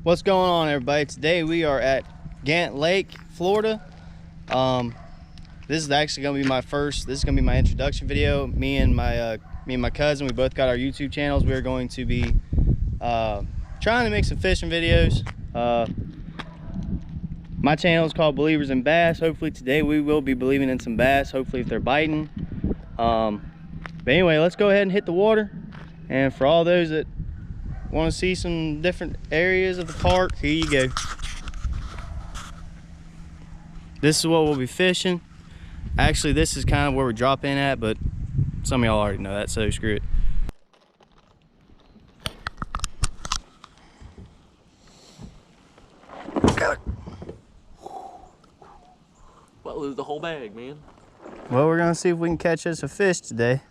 What's going on, everybody? Today we are at Gant Lake, Florida. This is actually gonna be my my introduction video. Me and my cousin, we both got our YouTube channels. We're going to be trying to make some fishing videos. My channel is called Believers in Bass. Hopefully today we will be believing in some bass, hopefully if they're biting. But anyway, let's go ahead and hit the water. And for all those that want to see some different areas of the park, here you go. This is what we'll be fishing. Actually, this is kind of where we drop in at, but some of y'all already know that, so screw it. Well, lose the whole bag, man. Well, we're gonna see if we can catch us a fish today.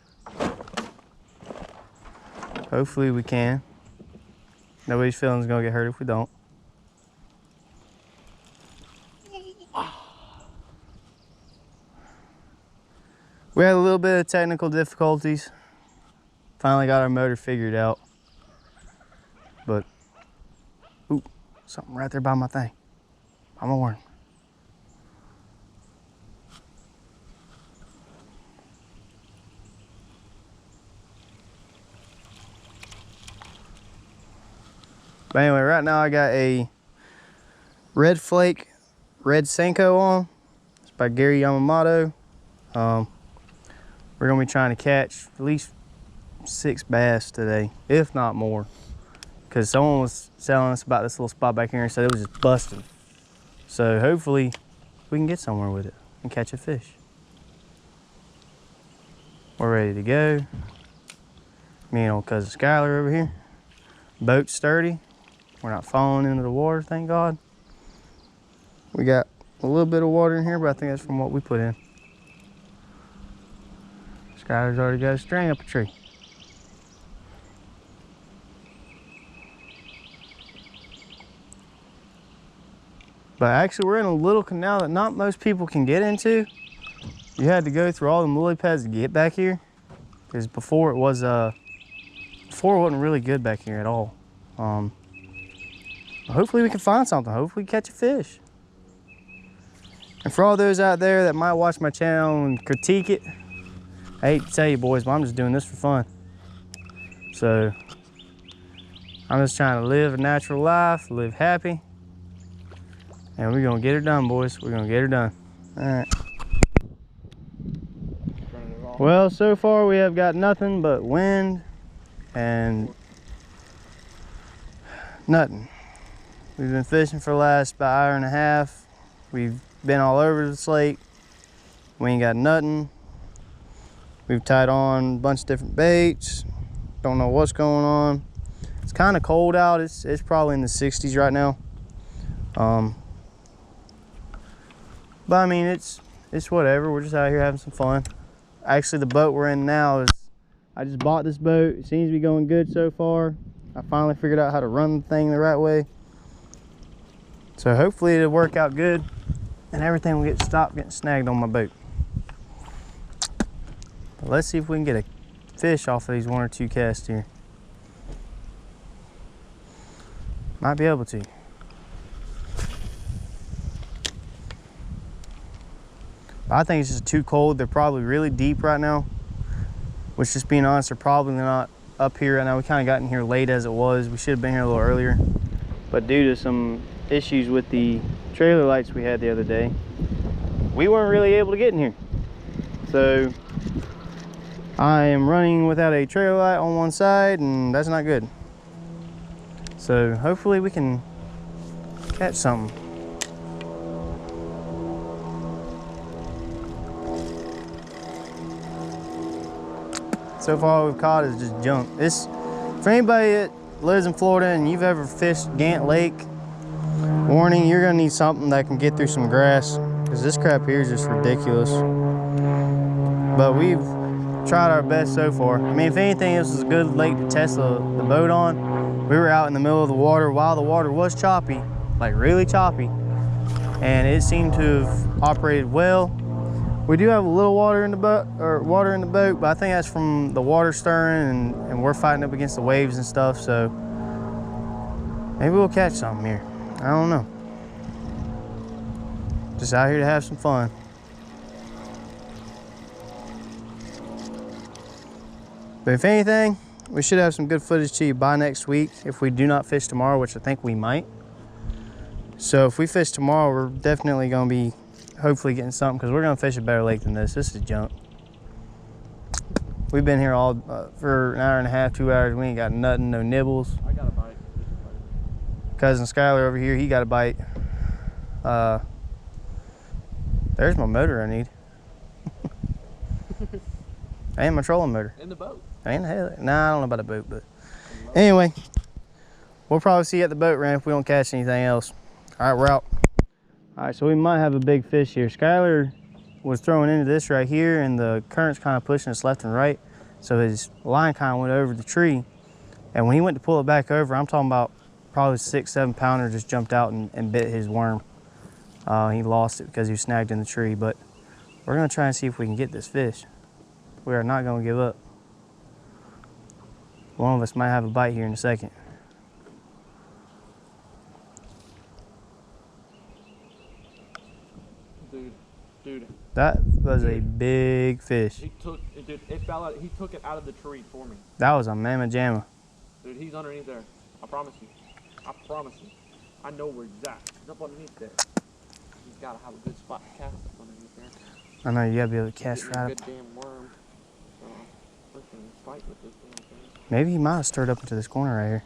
Hopefully we can. Nobody's feelings gonna get hurt if we don't. We had a little bit of technical difficulties. Finally got our motor figured out. But, ooh, something right there by my thing. I'm gonna warn. But anyway, right now I got a Red Flake Red Senko on. It's by Gary Yamamoto. We're gonna be trying to catch at least 6 bass today, if not more. Because someone was telling us about this little spot back here and said it was just busting. So hopefully we can get somewhere with it and catch a fish. We're ready to go. Me and old cousin Skylar over here. Boat's sturdy. We're not falling into the water, thank God. We got a little bit of water in here, but I think that's from what we put in. Skylar's already got a string up a tree. But actually, we're in a little canal that not most people can get into. You had to go through all the lily pads to get back here, because before it wasn't really good back here at all. Hopefully we can find something. Hopefully we catch a fish. And for all those out there that might watch my channel and critique it, I hate to tell you boys, but I'm just doing this for fun. So I'm just trying to live a natural life, live happy. And we're gonna get her done, boys. We're gonna get her done. All right. Well, so far we have got nothing but wind and nothing. We've been fishing for the last about hour and a half. We've been all over this lake. We ain't got nothing. We've tied on a bunch of different baits. Don't know what's going on. It's kind of cold out. It's probably in the 60s right now. But I mean, it's whatever. We're just out here having some fun. Actually, the boat we're in now is, I just bought this boat. It seems to be going good so far. I finally figured out how to run the thing the right way. So hopefully it'll work out good and everything will stop getting snagged on my boat. But let's see if we can get a fish off of these 1 or 2 casts here. Might be able to. But I think it's just too cold. They're probably really deep right now. Which, just being honest, they're probably not up here right now. We kind of got in here late as it was. We should have been here a little earlier. But due to some issues with the trailer lights we had the other day, we weren't really able to get in here. So I am running without a trailer light on one side, and that's not good. So hopefully we can catch something. So far all we've caught is just junk. For anybody that lives in Florida and you've ever fished Gant Lake, warning, you're gonna need something that can get through some grass, because this crap here is just ridiculous. But we've tried our best so far. I mean, if anything, this is a good lake to test the boat on. We were out in the middle of the water while the water was choppy, like really choppy, and it seemed to have operated well. We do have a little water in the boat, but I think that's from the water stirring, and we're fighting up against the waves and stuff. So Maybe we'll catch something here. I don't know. Just out here to have some fun. But if anything, we should have some good footage to you by next week if we do not fish tomorrow, which I think we might. So if we fish tomorrow, we're definitely going to be hopefully getting something, because we're going to fish a better lake than this. This is junk. We've been here all for an hour and a half, 2 hours. We ain't got nothing, no nibbles. I got a bite. Cousin Skylar over here, he got a bite. There's my motor I need. And my trolling motor. In the boat. And the hell, nah, I don't know about a boat, but anyway, we'll probably see you at the boat ramp if we don't catch anything else. All right, we're out. All right, so we might have a big fish here. Skylar was throwing into this right here, and the current's kind of pushing us left and right, so his line kind of went over the tree. And when he went to pull it back over, I'm talking about probably 6-7 pounder just jumped out and bit his worm. He lost it because he was snagged in the tree, but we're gonna try and see if we can get this fish. We are not gonna give up. One of us might have a bite here in a second. Dude. That was a big fish. He took it, dude. It fell out. He took it out of the tree for me. That was a mamma jamma. Dude, he's underneath there. I promise you. I promise you. I know where exact. He's up underneath there. He's got to have a good spot to cast up underneath there. I know, you gotta be able to cast right up. Good damn worm. Freaking fight with this damn thing. Maybe he might have stirred up into this corner right here.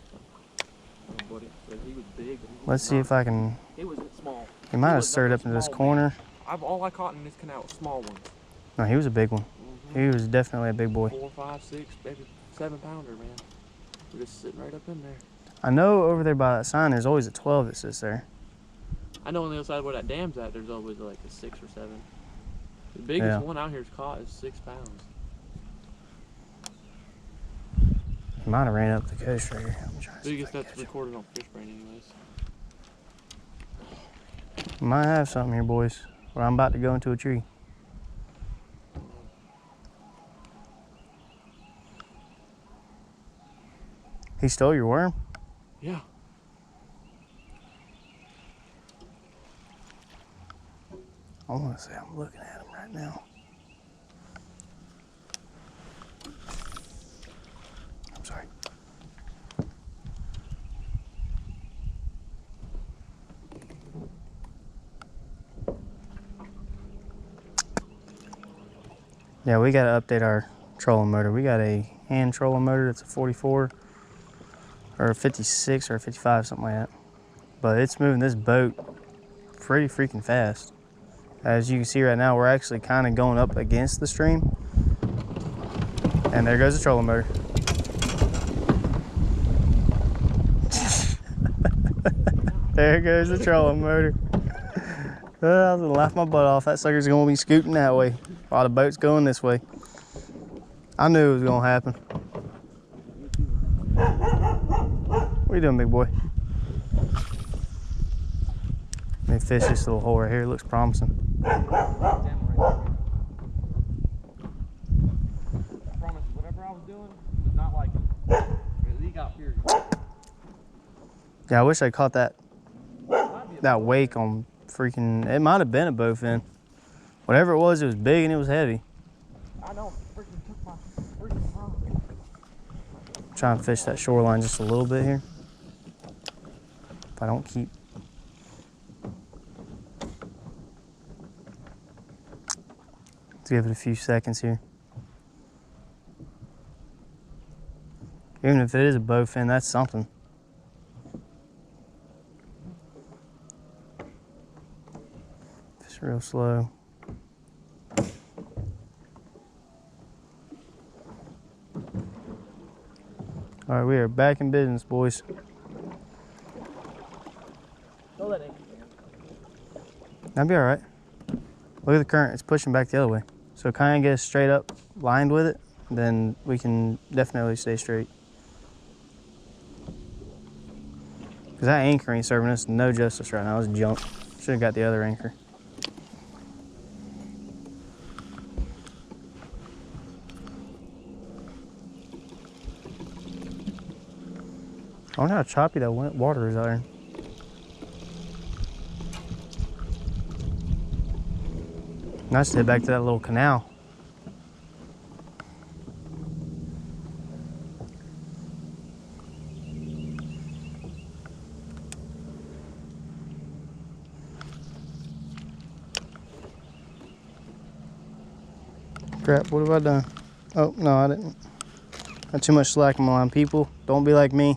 Oh, buddy. But he was big. Let's see if I can. He wasn't small. He might have stirred up into this corner. All I caught in this canal was small ones. No, he was a big one. He was definitely a big boy. 4, 5, 6, maybe 7 pounder, man. We're just sitting right up in there. I know over there by that sign, there's always a 12 that sits there. I know on the other side where that dam's at, there's always like a 6 or 7. The biggest one out here is caught is 6 pounds. He might have ran up the coast right here. I'm trying to see Biggest if I can that's catch recorded on Fishbrain anyways. it. Might have something here, boys. Where I'm about to go into a tree. He stole your worm? Yeah. I want to say I'm looking at him right now. I'm sorry. Yeah, we got to update our trolling motor. We got a hand trolling motor that's a 44 or a 56 or a 55, something like that. But it's moving this boat pretty freaking fast. As you can see right now, we're actually kind of going up against the stream. And there goes the trolling motor. There goes the trolling motor. I was gonna laugh my butt off. That sucker's gonna be scooting that way while the boat's going this way. I knew it was gonna happen. What are you doing, big boy? Let me fish this little hole right here. It looks promising. I promise you, whatever I was doing, he was not liking it. He got furious. Yeah, I wish I caught that wake on freaking. It might have been a bowfin. Whatever it was big and it was heavy. I know, freaking took my freaking rod. Trying to fish that shoreline just a little bit here. If I don't keep. Let's give it a few seconds here. Even if it is a bowfin, that's something. Fish real slow. All right, we are back in business, boys. Throw that anchor, man. That'll be all right. Look at the current, it's pushing back the other way. So kind of get us straight up, lined with it, then we can definitely stay straight. Because that anchor ain't serving us no justice right now, it's junk. Should have got the other anchor. I wonder how choppy that water is out there. Nice to head back to that little canal. Crap, what have I done? Oh, no, I didn't. Got too much slack in my line. People, don't be like me.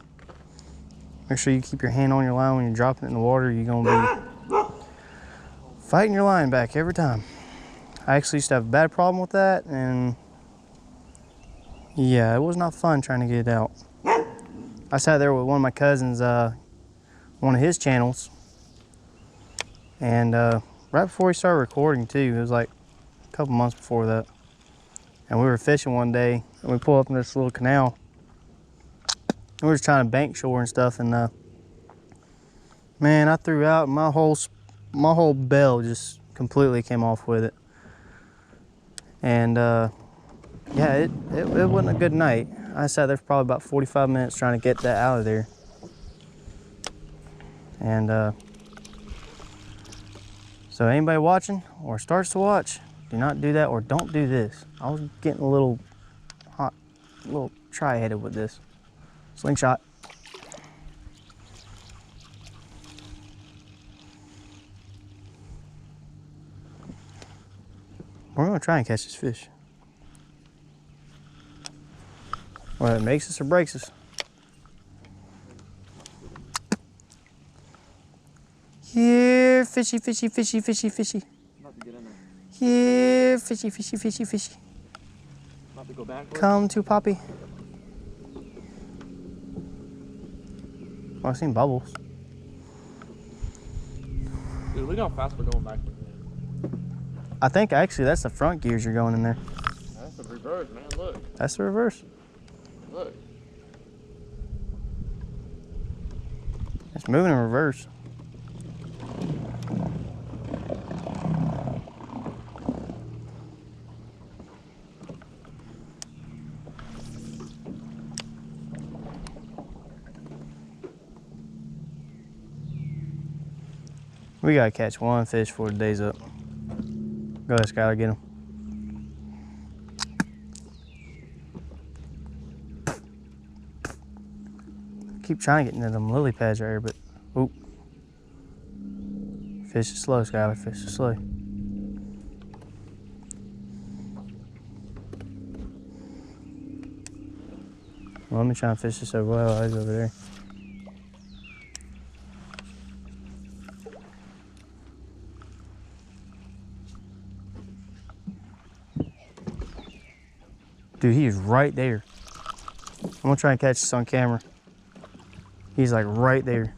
Make sure you keep your hand on your line when you're dropping it in the water. You're gonna be fighting your line back every time. I actually used to have a bad problem with that, and yeah, it was not fun trying to get it out. I sat there with one of my cousins, one of his channels, and right before we started recording too, it was like a couple months before that. And we were fishing one day, and we pulled up in this little canal. And we were just trying to bank shore and stuff, and man, I threw out my whole bell just completely came off with it. And yeah, it wasn't a good night. I sat there for probably about 45 minutes trying to get that out of there. And so anybody watching or starts to watch, do not do that, or don't do this. I was getting a little hot, a little try-headed with this. Slingshot. We're gonna try and catch this fish. Whether it makes us or breaks us. Here, fishy, fishy, fishy, fishy, fishy. About to get in there. Here, fishy, fishy, fishy, fishy. About to go backwards. Come to Poppy. Oh, I've seen bubbles. Dude, look how fast we're going backwards. I think actually that's the front gears you're going in there. That's the reverse, man. Look. That's the reverse. Look. It's moving in reverse. We gotta catch one fish before the day's up. Go ahead, Skylar, get him. Keep trying to get into them lily pads right here, but oop. Fish is slow, Skylar, fish is slow. Well, let me try and fish this over well, he's over there. Dude, he is right there. I'm gonna try and catch this on camera. He's like right there.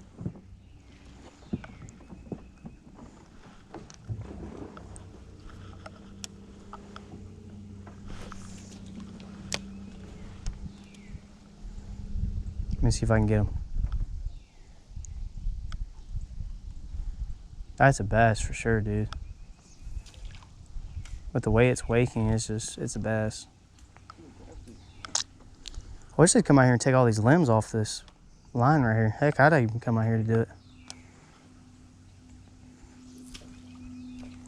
Let me see if I can get him. That's a bass for sure, dude. But the way it's waking, it's a bass. I wish they'd come out here and take all these limbs off this line right here. Heck, I'd even come out here to do it.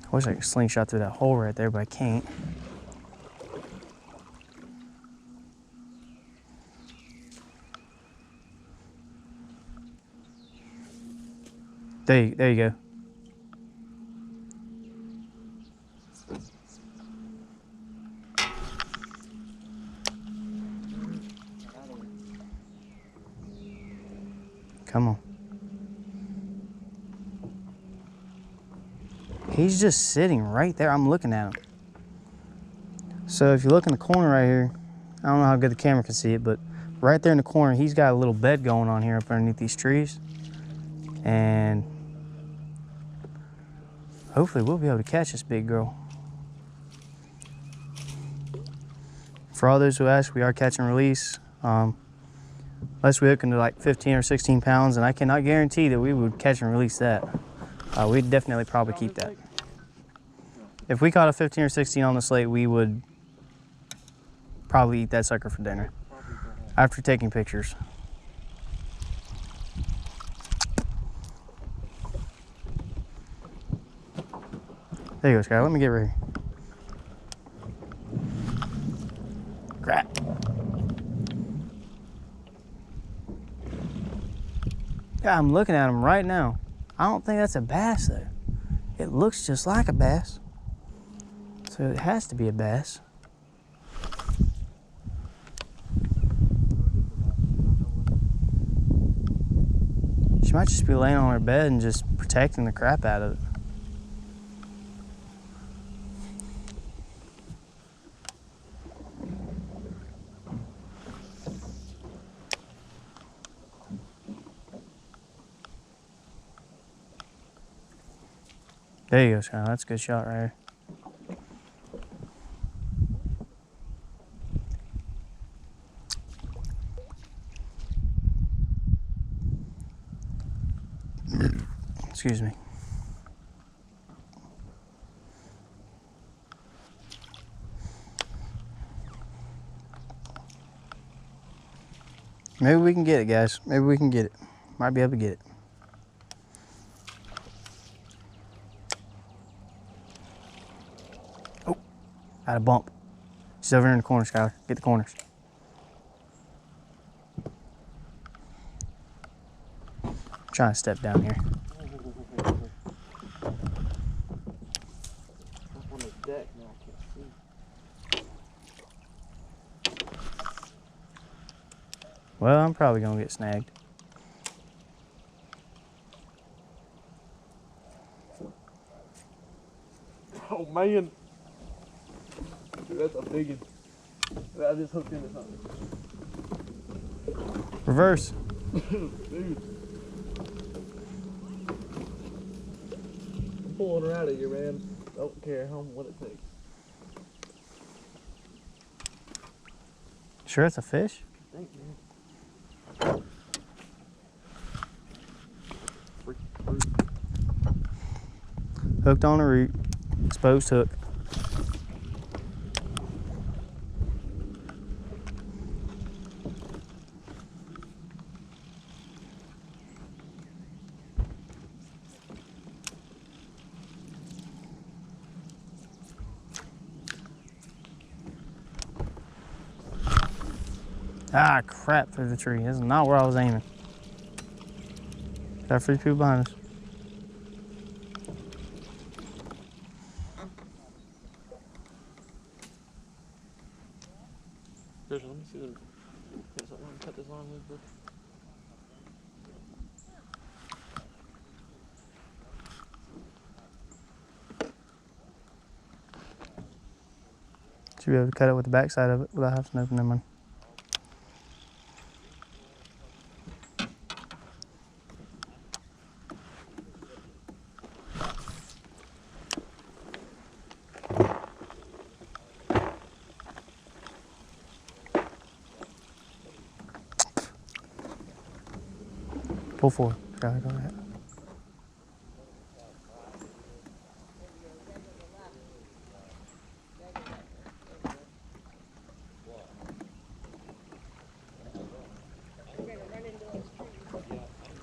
I wish I could slingshot through that hole right there, but I can't. There you go. Come on. He's just sitting right there. I'm looking at him. So if you look in the corner right here, I don't know how good the camera can see it, but right there in the corner, he's got a little bed going on here up underneath these trees. And hopefully we'll be able to catch this big girl. For all those who ask, we are catch and release. Unless we hook into like 15 or 16 pounds, and I cannot guarantee that we would catch and release that. We'd definitely probably keep that. If we caught a 15 or 16 on the slate, we would probably eat that sucker for dinner after taking pictures. There you go, Sky. Let me get right here. Crap. Yeah, I'm looking at him right now. I don't think that's a bass though. It looks just like a bass. So it has to be a bass. She might just be laying on her bed and just protecting the crap out of it. There you go, Sky. That's a good shot right here. Excuse me. Maybe we can get it, guys. Maybe we can get it. Might be able to get it. Oh, had a bump. She's over here in the corner, Skylar. Get the corners. I'm trying to step down here. On the deck now, I can't see. Well, I'm probably gonna get snagged. Oh man. Dude, that's a big one. I just hooked into something. Reverse. Dude. I'm pulling her out of here, man. Don't care what it takes. Sure it's a fish? Thank you. Freaking fruit. Hooked on a root. Exposed hook. Ah, crap, through the tree. This is not where I was aiming. Got three people behind us. Let me see them. Here's that one. Cut this line with, bro. Should be able to cut it with the backside of it without having to open them one. Pull forward. Got it, go ahead.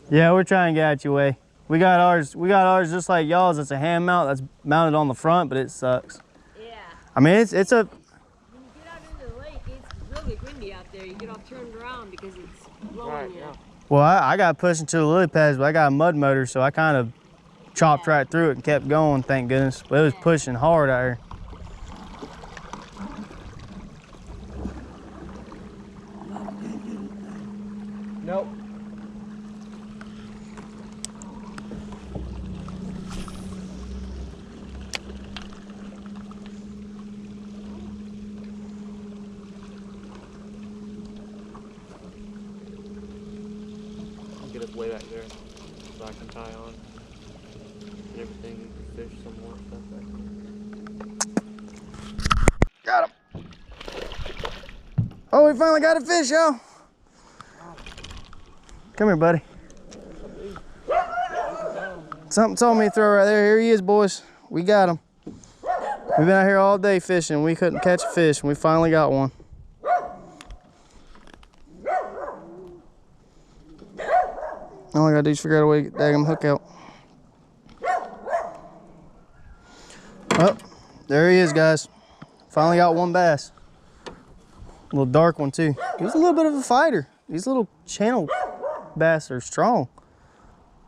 Yeah, we're trying to get out your way. We got ours just like y'all's. It's a hand mount that's mounted on the front, but it sucks. Yeah. I mean, it's a. When you get out into the lake, it's really windy out there. You get all turned around because it's blowing Right, you. yeah. Well, I got pushed into the lily pads, but I got a mud motor, so I kind of chopped right through it and kept going, thank goodness. But it was pushing hard out here. Nope. I'll get us way back there so I can tie on and everything, fish some more stuff back there. Got him. Oh, we finally got a fish, y'all. Come here, buddy. Something told me to throw right there. Here he is, boys. We got him. We've been out here all day fishing. We couldn't catch a fish, and we finally got one. All I gotta do is figure out a way to get that hook out. There he is, guys. Finally got one bass. A little dark one too. He was a little bit of a fighter. These little channel bass are strong.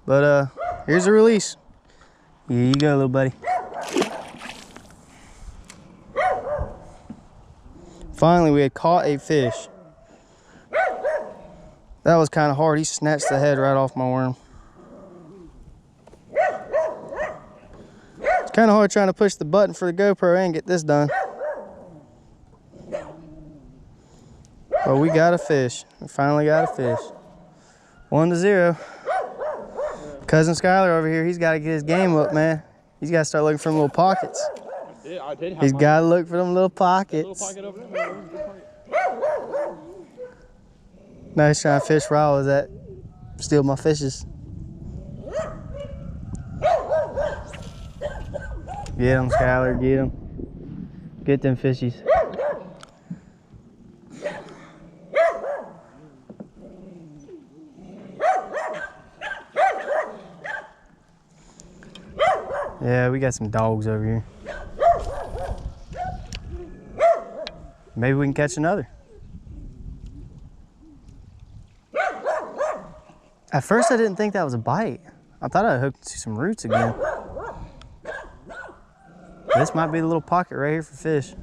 But here's the release. Here you go, little buddy. Finally, we had caught a fish. That was kind of hard. He snatched the head right off my worm. It's kind of hard trying to push the button for the GoPro and get this done. But we got a fish. We finally got a fish. 1-0. Cousin Skyler over here, he's got to get his game up, man. He's got to start looking for them little pockets. I did have He's got to look for them little pockets. little pocket over there. Now he's trying to fish where I was at. Steal my fishes. Get him, Skyler, get him. Get them fishies. Yeah, we got some dogs over here. Maybe we can catch another. At first I didn't think that was a bite. I thought I hooked to some roots again. This might be the little pocket right here for fish.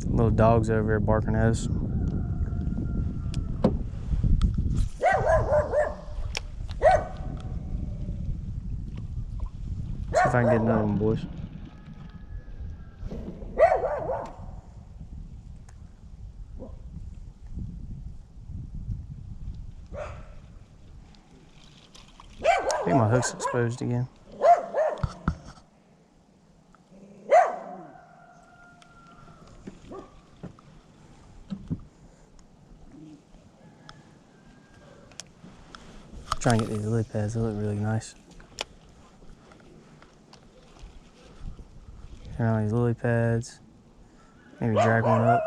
Little dogs over there barking at us. See if I can get another one, boys. I think my hook's exposed again. Try and get these lily pads, they look really nice. Turn on these lily pads. Maybe drag one up.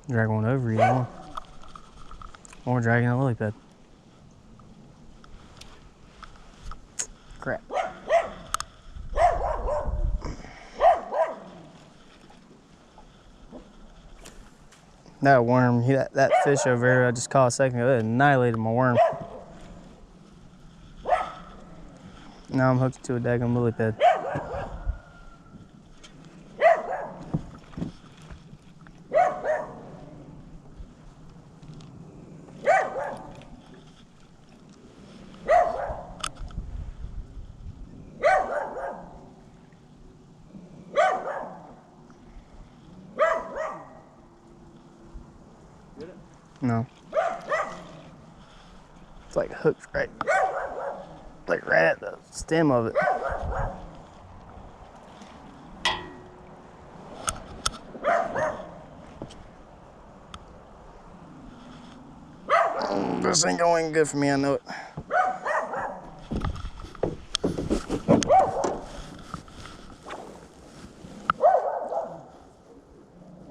Drag one over either one. Or dragging a lily pad. Crap. That worm, that fish over there I just caught a second ago, it annihilated my worm. Now I'm hooked to a daggone lily pad. No. It's like hooked right at the stem of it. This ain't going good for me, I know it.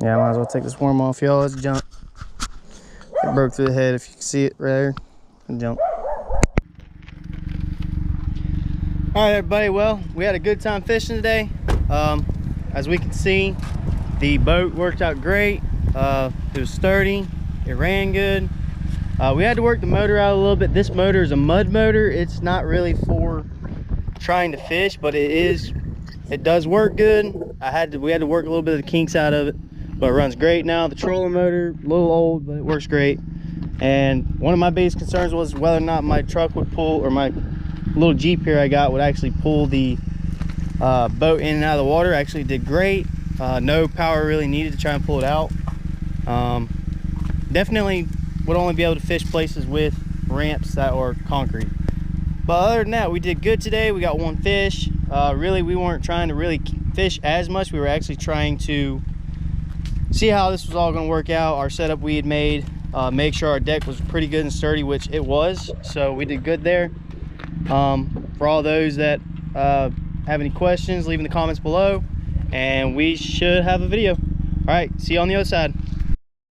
Yeah, I might as well take this worm off, y'all. Let's jump. It broke through the head, if you can see it right there. And jump. All right, everybody. Well, we had a good time fishing today. As we can see, the boat worked out great. It was sturdy. It ran good. We had to work the motor out a little bit. This motor is a mud motor. It's not really for trying to fish, but it does work good. We had to work a little bit of the kinks out of it, but it runs great now. The trolling motor, a little old, but it works great. And one of my biggest concerns was whether or not my truck would pull, or my little Jeep here I got would actually pull the boat in and out of the water. Actually did great. No power really needed to try and pull it out. Definitely would only be able to fish places with ramps that are concrete. But other than that, we did good today. We got one fish. Really, we weren't trying to really fish as much. We were actually trying to see how this was all going to work out. Our setup we had made, make sure our deck was pretty good and sturdy, which it was. So we did good there. For all those that have any questions, leave in the comments below. and we should have a video. All right, see you on the other side.